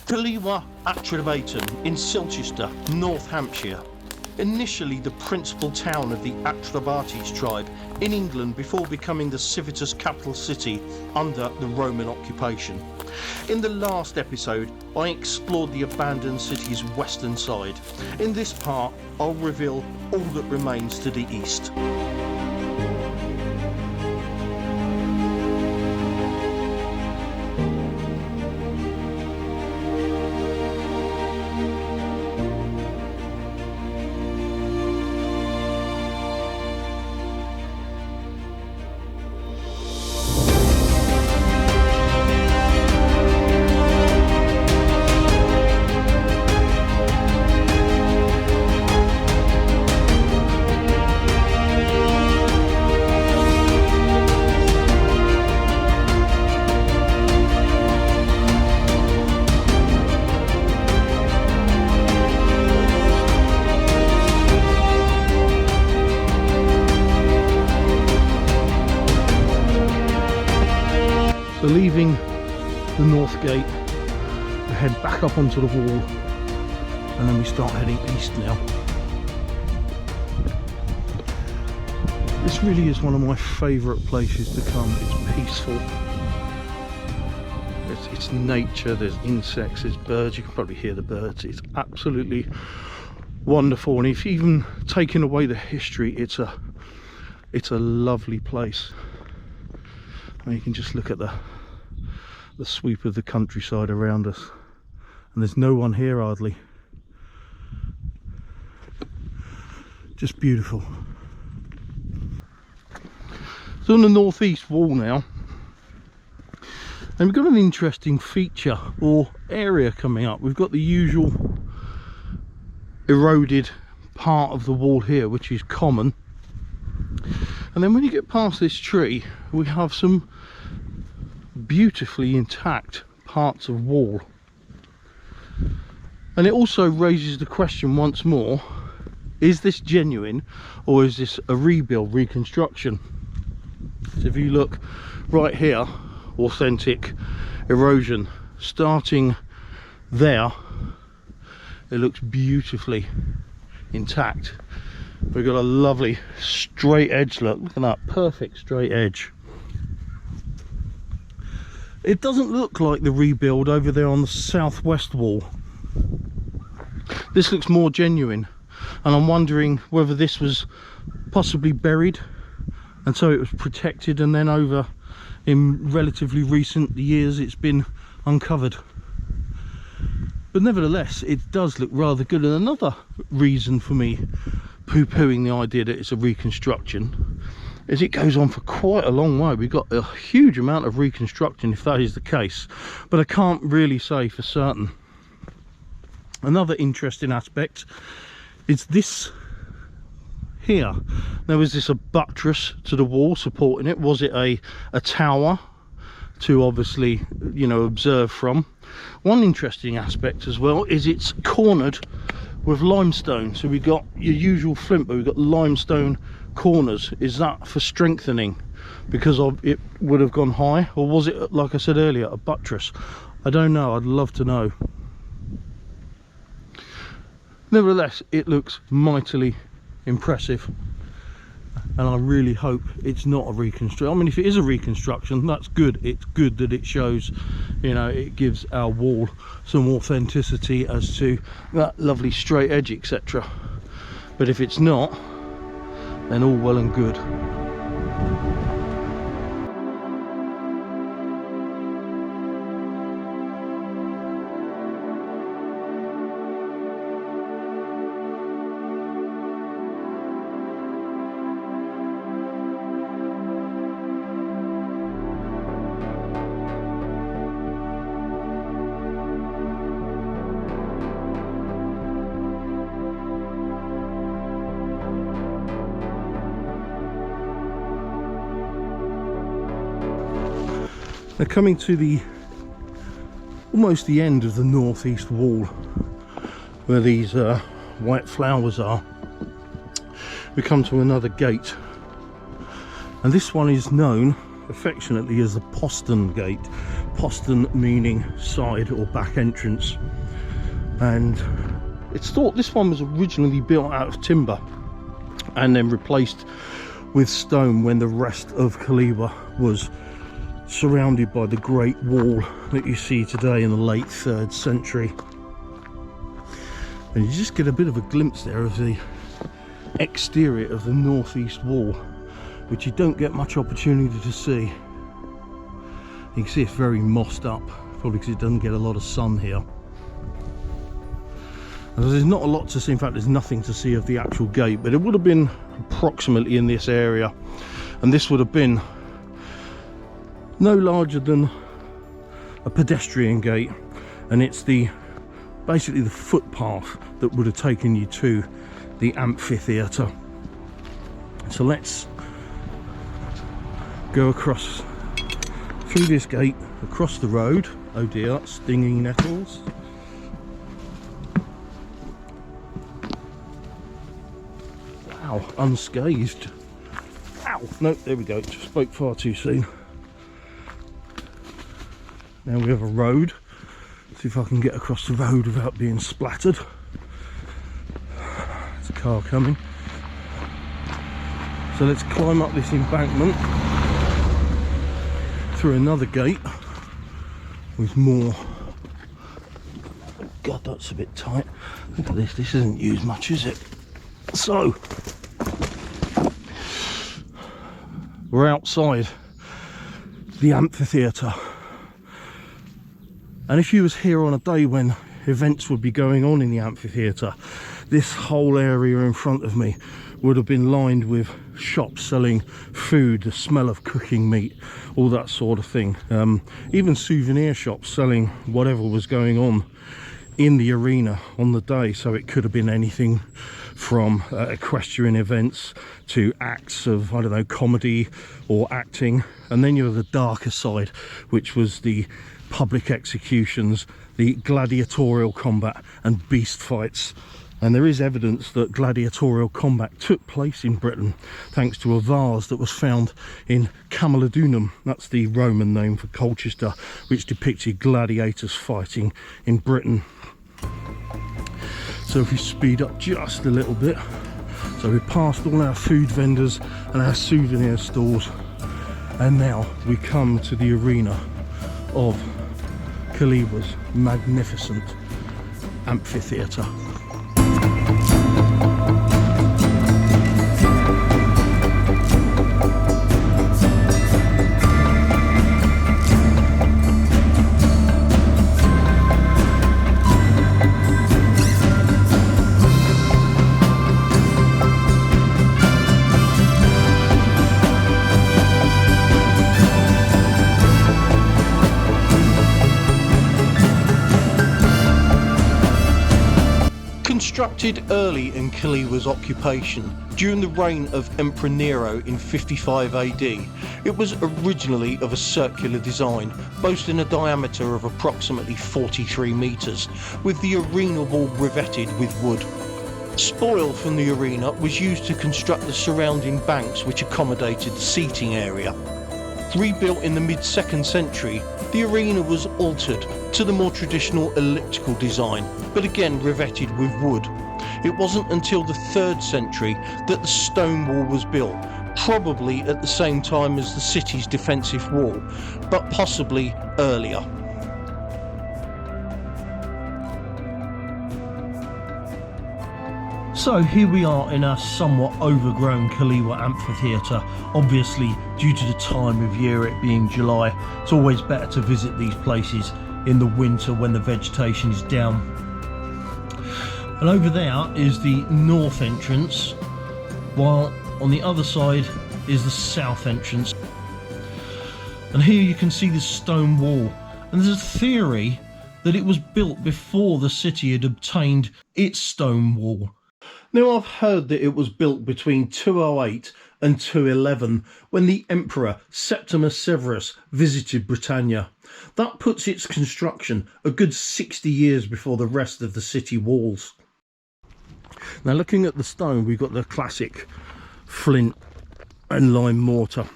CALLEVA ATREBATUM in Silchester, North Hampshire. Initially the principal town of the ATREBATIS tribe in England before becoming the Civitas capital city under the Roman occupation. In the last episode I explored the abandoned city's western side. In this part I'll reveal all that remains to the east. So leaving the north gate, we head back up onto the wall and then we start heading east now. This really is one of my favourite places to come. It's peaceful, it's nature, there's insects, there's birds, you can probably hear the birds. It's absolutely wonderful, and if even taking away the history, it's a lovely place. And you can just look at the sweep of the countryside around us, and there's no one here hardly. Just beautiful. So on the northeast wall now, and we've got an interesting feature or area coming up. We've got the usual eroded part of the wall here, which is common, and then when you get past this tree we have some beautifully intact parts of wall. And it also raises the question once more, is this genuine or is this a rebuild, reconstruction? So if you look right here, authentic erosion starting there, it looks beautifully intact. We've got a lovely straight edge. Look at that, perfect straight edge. It doesn't look like the rebuild over there on the southwest wall. This looks more genuine, and I'm wondering whether this was possibly buried and so it was protected, and then over in relatively recent years it's been uncovered. But nevertheless, it does look rather good, and another reason for me poo-pooing the idea that it's a reconstruction is it goes on for quite a long way. We've got a huge amount of reconstruction if that is the case, but I can't really say for certain. Another interesting aspect is this here. Now, is this a buttress to the wall supporting it? Was it a tower to obviously, you know, observe from? One interesting aspect as well is it's cornered with limestone. So we've got your usual flint, but we've got limestone corners. Is that for strengthening because of it would have gone high, or was it, like I said earlier, a buttress? I don't know. I'd love to know. Nevertheless, it looks mightily impressive, and I really hope it's not a reconstruction. I mean, if it is a reconstruction, that's good. It's good that it shows, you know, it gives our wall some authenticity as to that lovely straight edge, etc. But if it's not, then all well and good. Now, coming to the almost the end of the northeast wall where these white flowers are, we come to another gate, and this one is known affectionately as the postern gate. postern, meaning side or back entrance, and it's thought this one was originally built out of timber and then replaced with stone when the rest of CALLEVA was surrounded by the Great Wall that you see today in the late 3rd century. And you just get a bit of a glimpse there of the exterior of the northeast wall, which you don't get much opportunity to see. You can see it's very mossed up, probably because it doesn't get a lot of sun here. And there's not a lot to see. In fact, there's nothing to see of the actual gate, but it would have been approximately in this area, and this would have been no larger than a pedestrian gate, and it's basically the footpath that would have taken you to the amphitheater. So let's go across through this gate, across the road. Oh dear, stinging nettles. Wow, unscathed. Ow, no, there we go, spoke far too soon. Now we have a road. See if I can get across the road without being splattered. There's a car coming. So let's climb up this embankment through another gate with more. God, that's a bit tight. Look at this, this isn't used much, is it? So we're outside the amphitheater, and if you was here on a day when events would be going on in the amphitheater, this whole area in front of me would have been lined with shops selling food, the smell of cooking meat, all that sort of thing. Even souvenir shops selling whatever was going on in the arena on the day. So it could have been anything from equestrian events to acts of, I don't know, comedy or acting. And then you have the darker side, which was the public executions, the gladiatorial combat and beast fights. And there is evidence that gladiatorial combat took place in Britain thanks to a vase that was found in CALLEVA, that's the Roman name for Colchester, which depicted gladiators fighting in Britain. So if we speed up just a little bit, so we've passed all our food vendors and our souvenir stores, and now we come to the arena of CALLEVA's magnificent amphitheater. Constructed early in CALLEVA's occupation during the reign of Emperor Nero in 55 AD, it was originally of a circular design, boasting a diameter of approximately 43 metres, with the arena wall riveted with wood. Spoil from the arena was used to construct the surrounding banks which accommodated the seating area. Rebuilt in the mid-2nd century, the arena was altered to the more traditional elliptical design, but again riveted with wood. It wasn't until the 3rd century that the stone wall was built, probably at the same time as the city's defensive wall, but possibly earlier. So here we are in our somewhat overgrown CALLEVA amphitheatre. Obviously, due to the time of year, it being July, it's always better to visit these places in the winter when the vegetation is down. And over there is the north entrance, while on the other side is the south entrance. And here you can see the stone wall, and there's a theory that it was built before the city had obtained its stone wall. Now, I've heard that it was built between 208 and 211 when the Emperor Septimus Severus visited Britannia. That puts its construction a good 60 years before the rest of the city walls. Now, looking at the stone, we've got the classic flint and lime mortar.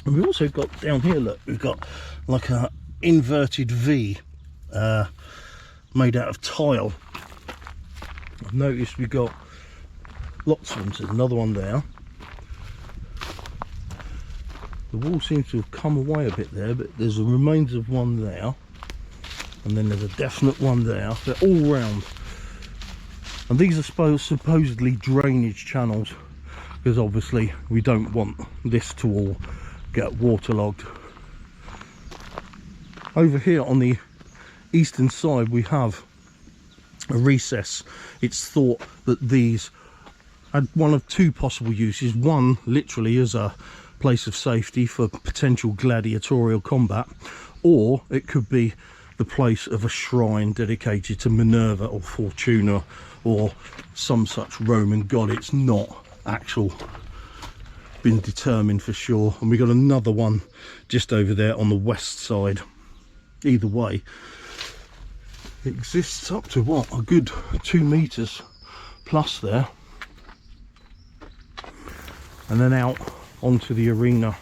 And we've also got down here, look, we've got like a inverted V made out of tile. I've noticed we've got lots of them. So there's another one there. The wall seems to have come away a bit there, but there's a remains of one there, and then there's a definite one there. They're all round, and these are supposedly drainage channels, because obviously we don't want this to all get waterlogged. Over here on the eastern side we have a recess. It's thought that these had one of two possible uses. One literally as a place of safety for potential gladiatorial combat, or it could be the place of a shrine dedicated to Minerva or Fortuna or some such Roman god. It's not actual been determined for sure. And we got another one just over there on the west side. Either way, it exists up to what, a good 2 meters plus there, and then out onto the arena,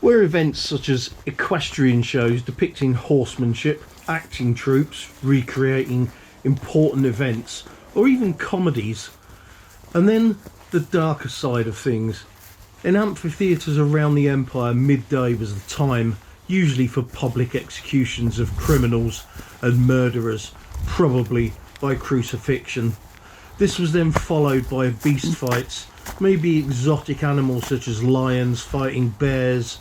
where events such as equestrian shows depicting horsemanship, acting troupes recreating important events, or even comedies. And then the darker side of things. In amphitheatres around the empire, midday was the time usually for public executions of criminals and murderers, probably by crucifixion. This was then followed by beast fights, maybe exotic animals such as lions fighting bears,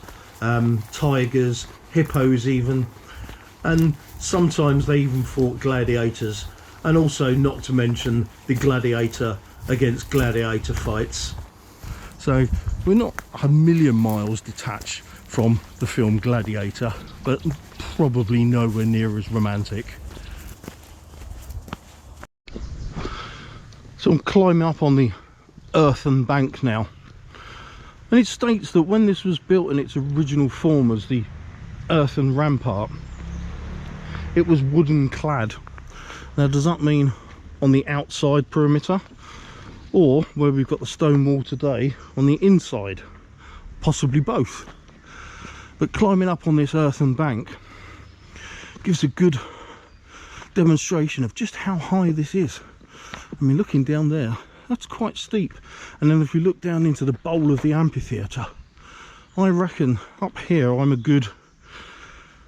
tigers, hippos even, and sometimes they even fought gladiators, and also not to mention the gladiator against gladiator fights. So we're not a million miles detached from the film Gladiator, but probably nowhere near as romantic. So I'm climbing up on the earthen bank now, and it states that when this was built in its original form as the earthen rampart, it was wooden clad. Now does that mean on the outside perimeter, or where we've got the stone wall today on the inside? Possibly both. But climbing up on this earthen bank gives a good demonstration of just how high this is. I mean, looking down there, that's quite steep. And then if we look down into the bowl of the amphitheatre, I reckon up here I'm a good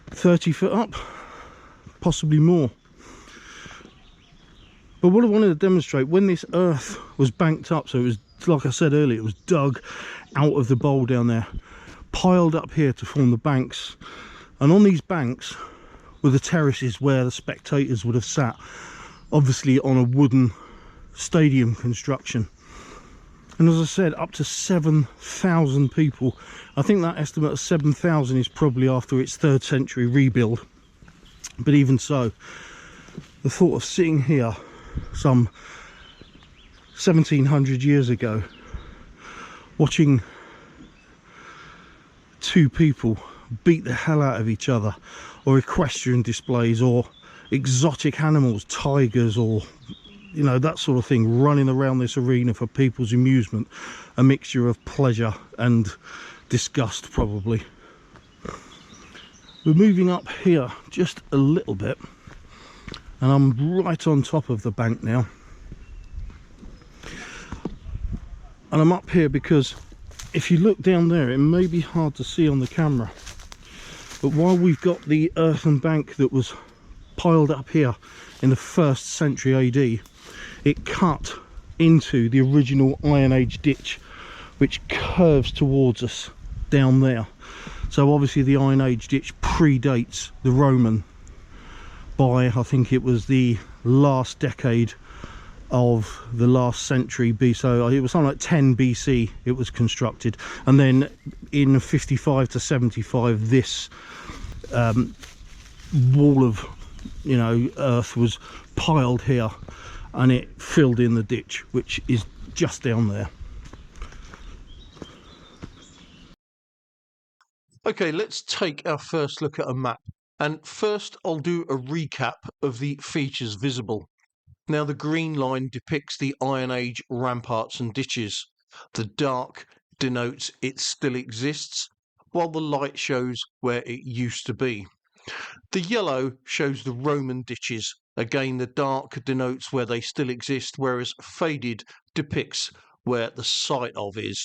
30 foot up, possibly more. But what I wanted to demonstrate, when this earth was banked up, so it was, like I said earlier, it was dug out of the bowl down there, piled up here to form the banks, and on these banks were the terraces where the spectators would have sat, obviously on a wooden stadium construction. And as I said, up to 7,000 people. I think that estimate of 7,000 is probably after its 3rd century rebuild, but even so, the thought of sitting here some 1700 years ago watching two people beat the hell out of each other, or equestrian displays, or exotic animals, tigers, or you know, that sort of thing, running around this arena for people's amusement, a mixture of pleasure and disgust probably. We're moving up here just a little bit, and I'm right on top of the bank now, and I'm up here because if you look down there, it may be hard to see on the camera, but while we've got the earthen bank that was piled up here in the 1st century AD, it cut into the original Iron Age ditch which curves towards us down there. So obviously the Iron Age ditch predates the Roman by, I think it was the last decade of the last century B. So it was something like 10 BC it was constructed, and then in 55 to 75 this wall of, you know, earth was piled here, and it filled in the ditch which is just down there. Okay, let's take our first look at a map, and first I'll do a recap of the features visible. Now the green line depicts the Iron Age ramparts and ditches. The dark denotes it still exists, while the light shows where it used to be. The yellow shows the Roman ditches. Again, the dark denotes where they still exist, whereas faded depicts where the site of is.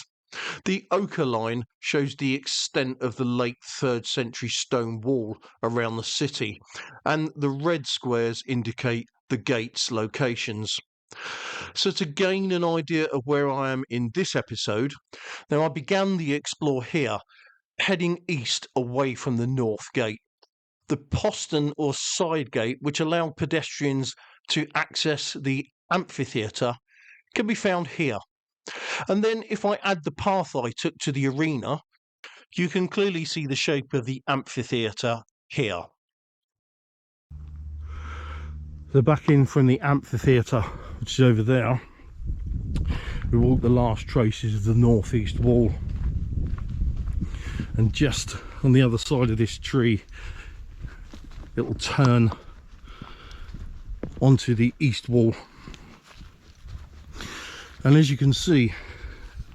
The ochre line shows the extent of the late 3rd century stone wall around the city, and the red squares indicate the gates' locations. So to gain an idea of where I am in this episode, now I began the explore here, heading east away from the north gate. The postern or side gate, which allowed pedestrians to access the amphitheatre, can be found here. And then if I add the path I took to the arena, you can clearly see the shape of the amphitheatre here. So back in from the amphitheatre, which is over there, we walk the last traces of the northeast wall. And just on the other side of this tree, it will turn onto the east wall. And as you can see,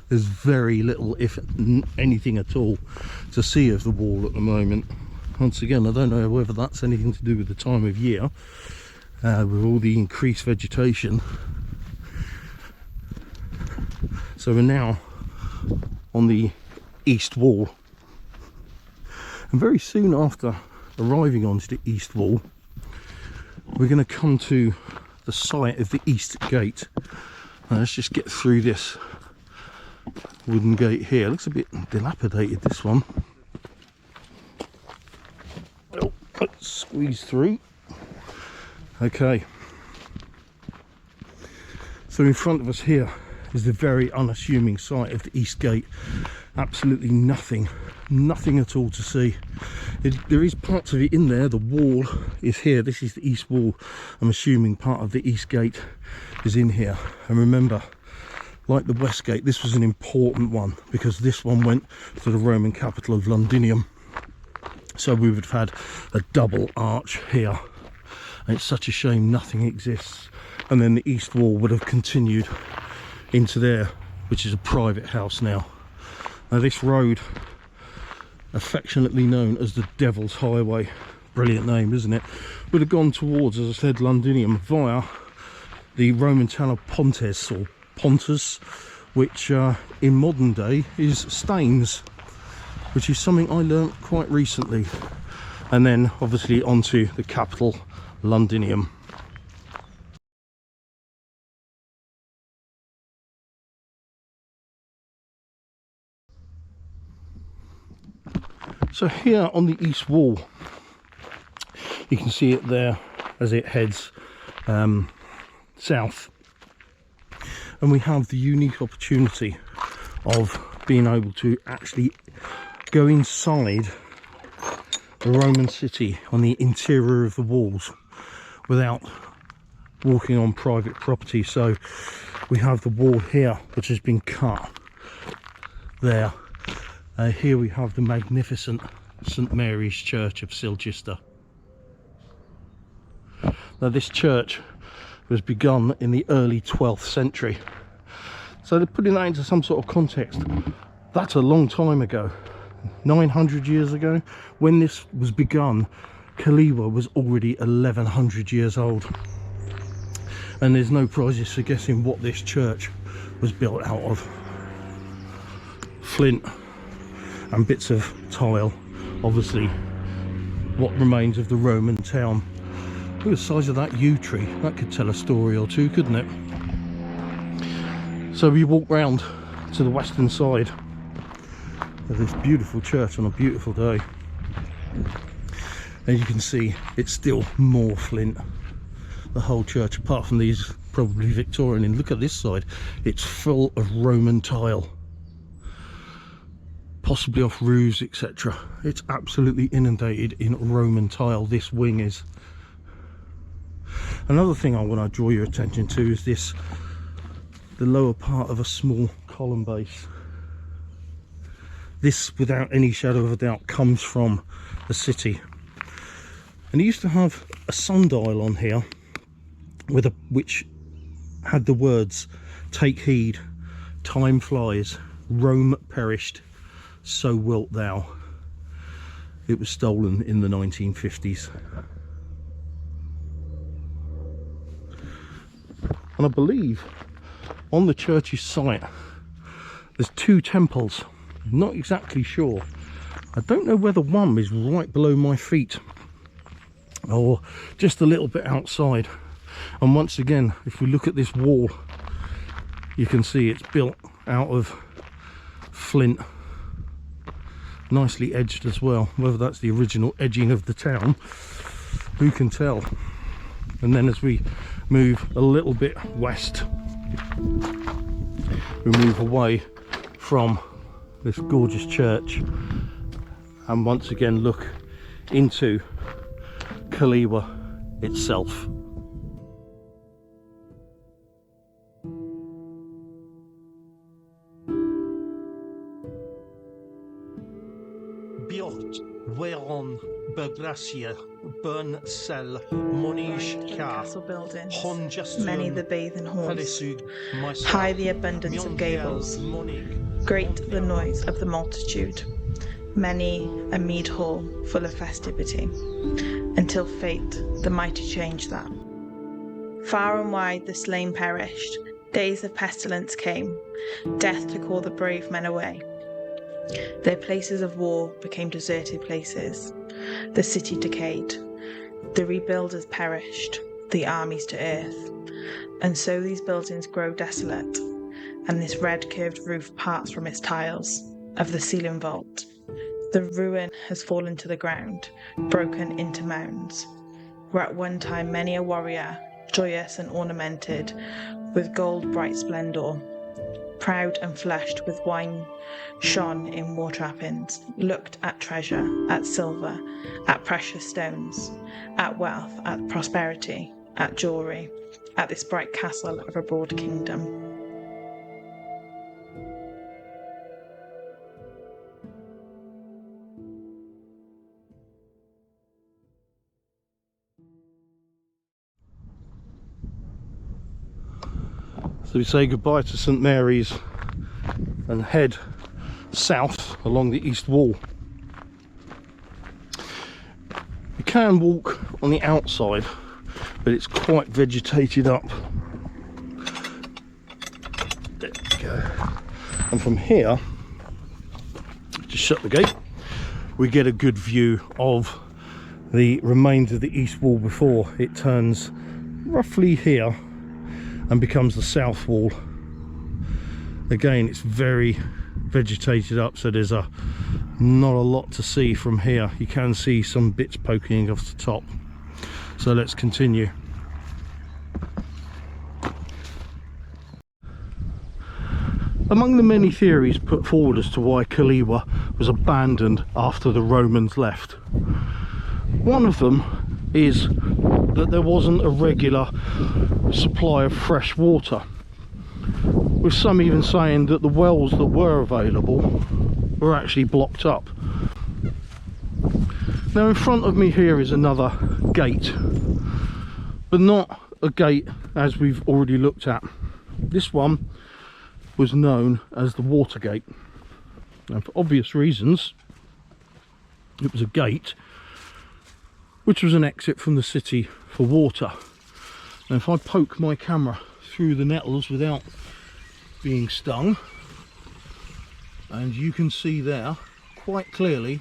there's very little, if anything at all, to see of the wall at the moment. Once again, I don't know whether that's anything to do with the time of year, with all the increased vegetation. So we're now on the east wall, and very soon after arriving onto the east wall, we're going to come to the site of the east gate. Now let's just get through this wooden gate here. It looks a bit dilapidated, this one. Oh, let's squeeze through. Okay, so in front of us here is the very unassuming site of the east gate. Absolutely nothing at all to see. There is parts of it in there. The wall is here. This is the east wall. I'm assuming part of the east gate is in here. And remember, like the west gate, this was an important one because this one went to the Roman capital of Londinium. So we would have had a double arch here. And it's such a shame nothing exists. And then the east wall would have continued into there, which is a private house now. Now this road, affectionately known as the Devil's Highway, brilliant name, isn't it, would have gone towards, as I said, Londinium via the Roman town of Pontes, or Pontus, which in modern day is Staines, which is something I learnt quite recently. And then obviously onto the capital, Londinium. So here on the east wall, you can see it there as it heads south, and we have the unique opportunity of being able to actually go inside the Roman city on the interior of the walls without walking on private property. So we have the wall here which has been cut there. Here we have the magnificent St Mary's Church of Silchester. Now this church was begun in the early 12th century. So to put that into some sort of context, that's a long time ago. 900 years ago. When this was begun, CALLEVA was already 1100 years old. And there's no prizes for guessing what this church was built out of. Flint and bits of tile, obviously what remains of the Roman town. Look at the size of that yew tree. That could tell a story or two, couldn't it? So we walk round to the western side of this beautiful church on a beautiful day, and you can see it's still more flint, the whole church, apart from these probably Victorian. And look at this side, it's full of Roman tile, possibly off roofs, etc. It's absolutely inundated in Roman tile, this wing is. Another thing I want to draw your attention to is this, the lower part of a small column base. This, without any shadow of a doubt, comes from the city. And it used to have a sundial on here with which had the words, "Take heed, time flies, Rome perished, so wilt thou." it was stolen in the 1950s. And I believe on the church's site there's two temples. I'm not exactly sure. I don't know whether one is right below my feet or just a little bit outside. And once again, if we look at this wall, you can see it's built out of flint, nicely edged as well. Whether that's the original edging of the town, who can tell. And then as we move a little bit west, we move away from this gorgeous church and once again look into CALLEVA itself. Bjort, whereon Bergracia, Burn Cell, Monish Castle buildings, many the bathing halls, high the abundance of gables, great the noise of the multitude, many a mead hall full of festivity, until fate the mighty changed that. Far and wide the slain perished, days of pestilence came, death took all the brave men away. Their places of war became deserted places, the city decayed, the rebuilders perished, the armies to earth, and so these buildings grow desolate, and this red curved roof parts from its tiles of the ceiling vault. The ruin has fallen to the ground, broken into mounds, where at one time many a warrior, joyous and ornamented with gold bright splendour, proud and flushed with wine shone in war trappings, looked at treasure, at silver, at precious stones, at wealth, at prosperity, at jewellery, at this bright castle of a broad kingdom. So we say goodbye to St Mary's and head south along the east wall. You can walk on the outside, but it's quite vegetated up. There we go. And from here, just shut the gate, we get a good view of the remains of the east wall before it turns roughly here and becomes the south wall. Again, it's very vegetated up, so there's not a lot to see from here. You can see some bits poking off the top. So let's continue. Among the many theories put forward as to why CALLEVA was abandoned after the Romans left, one of them is that there wasn't a regular supply of fresh water, with some even saying that the wells that were available were actually blocked up. Now in front of me here is another gate, but not a gate as we've already looked at. This one was known as the water gate. Now for obvious reasons, it was a gate which was an exit from the city for water. Now if I poke my camera through the nettles without being stung, and you can see there quite clearly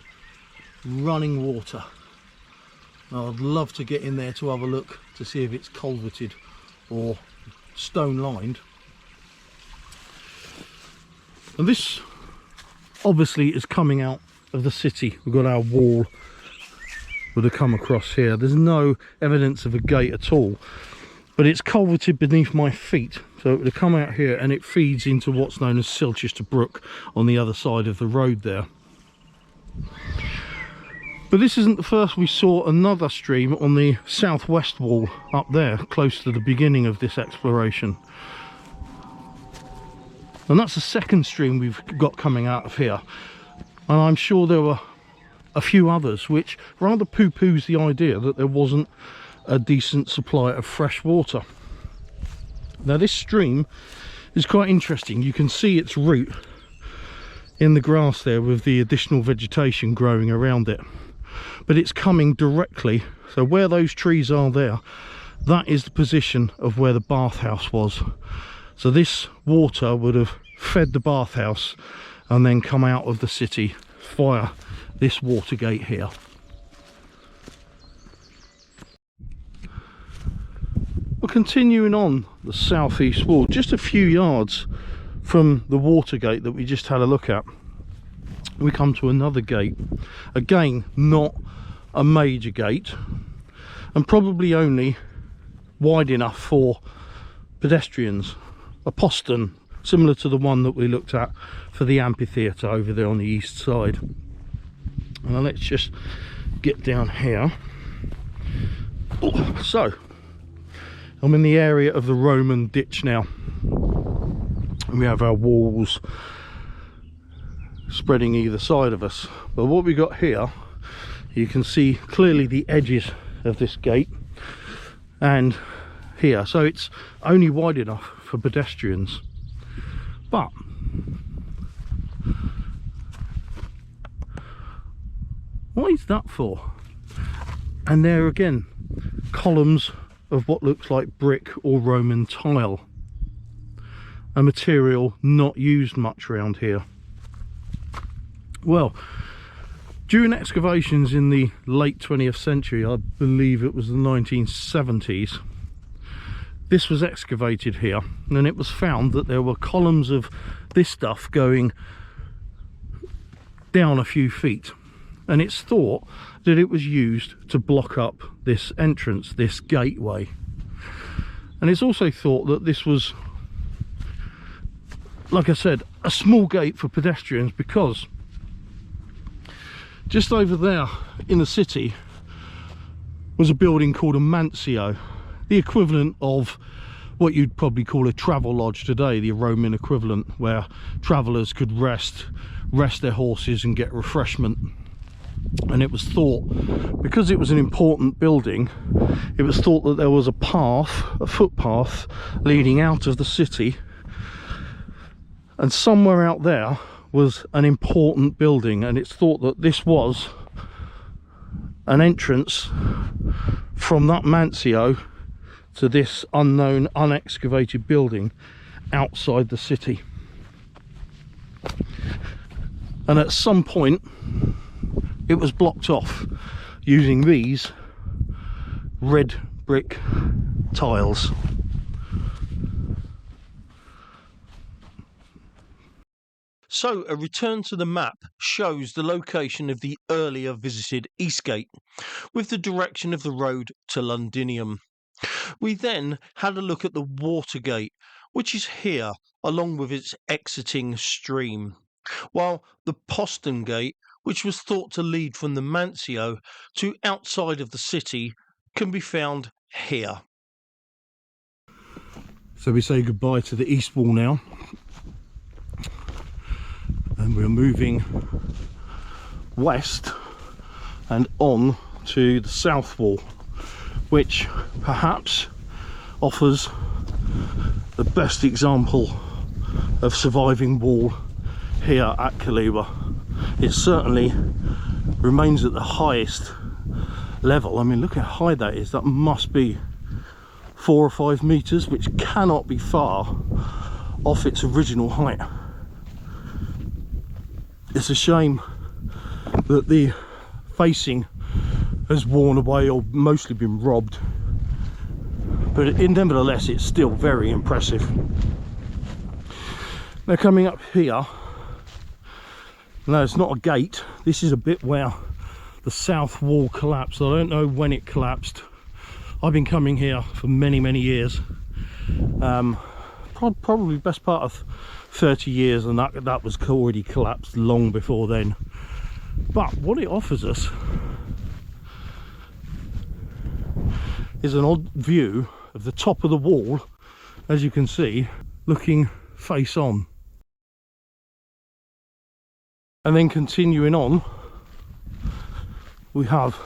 running water. Now I'd love to get in there to have a look to see if it's culverted or stone lined. And this obviously is coming out of the city. We've got our wall would have come across here. There's no evidence of a gate at all, but it's culverted beneath my feet, so it would have come out here and it feeds into what's known as Silchester Brook on the other side of the road there. But this isn't the first. We saw another stream on the southwest wall up there, close to the beginning of this exploration, and that's the second stream we've got coming out of here. And I'm sure there were a few others, which rather poo-poos the idea that there wasn't a decent supply of fresh water. Now this stream is quite interesting. You can see its root in the grass there with the additional vegetation growing around it. but it's coming directly. So where those trees are there, that is the position of where the bathhouse was. So this water would have fed the bathhouse and then come out of the city via this water gate here. We're continuing on the southeast wall, just a few yards from the water gate that we just had a look at. We come to another gate, again not a major gate, and probably only wide enough for pedestrians. A postern similar to the one that we looked at for the amphitheatre over there on the east side. Now let's just get down here. Oh, so I'm in the area of the Roman ditch now, and we have our walls spreading either side of us. But what we got here, you can see clearly the edges of this gate and here, so it's only wide enough for pedestrians. But what is that for? And there again, columns of what looks like brick or Roman tile, a material not used much around here. Well, during excavations in the late 20th century, I believe it was the 1970s, this was excavated here, and it was found that there were columns of this stuff going down a few feet, and it's thought that it was used to block up this entrance, this gateway. And it's also thought that this was, like I said, a small gate for pedestrians, because just over there in the city was a building called a mancio, the equivalent of what you'd probably call a travel lodge today, the Roman equivalent, where travellers could rest their horses and get refreshment. And it was thought, because it was an important building, it was thought that there was a path, a footpath leading out of the city, and somewhere out there was an important building, and it's thought that this was an entrance from that mancio to this unknown, unexcavated building outside the city. And at some point it was blocked off using these red brick tiles. So a return to the map shows the location of the earlier visited Eastgate with the direction of the road to Londinium. We then had a look at the Watergate, which is here along with its exiting stream, while the postern gate, which was thought to lead from the mancio to outside of the city, can be found here. So we say goodbye to the east wall now, and we're moving west and on to the south wall, which perhaps offers the best example of surviving wall here at CALLEVA. It certainly remains at the highest level. I mean, look how high that is. That must be 4 or 5 meters, which cannot be far off its original height. It's a shame that the facing has worn away or mostly been robbed, but nevertheless it's still very impressive. Now coming up here, no, it's not a gate, this is a bit where the south wall collapsed. I don't know when it collapsed. I've been coming here for many years, probably best part of 30 years, and that was already collapsed long before then. But what it offers us is an odd view of the top of the wall, as you can see, looking face on. And then continuing on, we have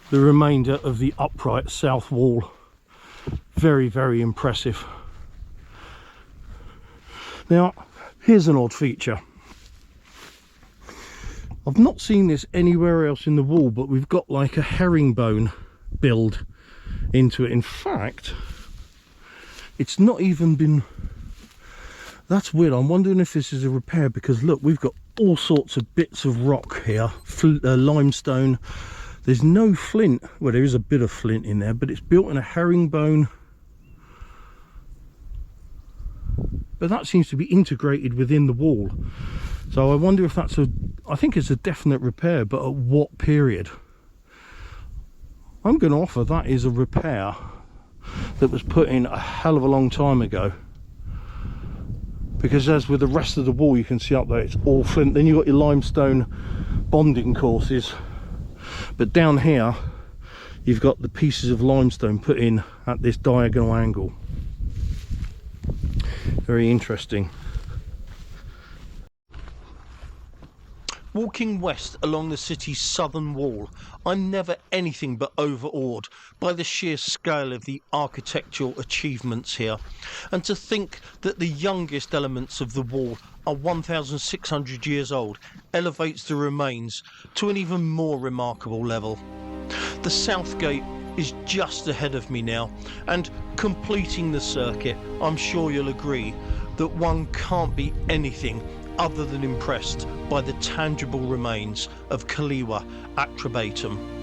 the remainder of the upright south wall. Very impressive. Now here's an odd feature. I've not seen this anywhere else in the wall, but we've got like a herringbone build into it. In fact, it's not even been... That's weird. I'm wondering if this is a repair, because look, we've got all sorts of bits of rock here, limestone. There's no flint. Well, there is a bit of flint in there, but it's built in a herringbone. But that seems to be integrated within the wall. So I wonder if that's I think it's a definite repair, but at what period? I'm going to offer that is a repair that was put in a hell of a long time ago. Because as with the rest of the wall, you can see up there, it's all flint. Then you've got your limestone bonding courses. But down here, you've got the pieces of limestone put in at this diagonal angle. Very interesting. Walking west along the city's southern wall, I'm never anything but overawed by the sheer scale of the architectural achievements here. And to think that the youngest elements of the wall are 1,600 years old elevates the remains to an even more remarkable level. The south gate is just ahead of me now, and completing the circuit, I'm sure you'll agree that one can't be anything other than impressed by the tangible remains of CALLEVA ATREBATUM.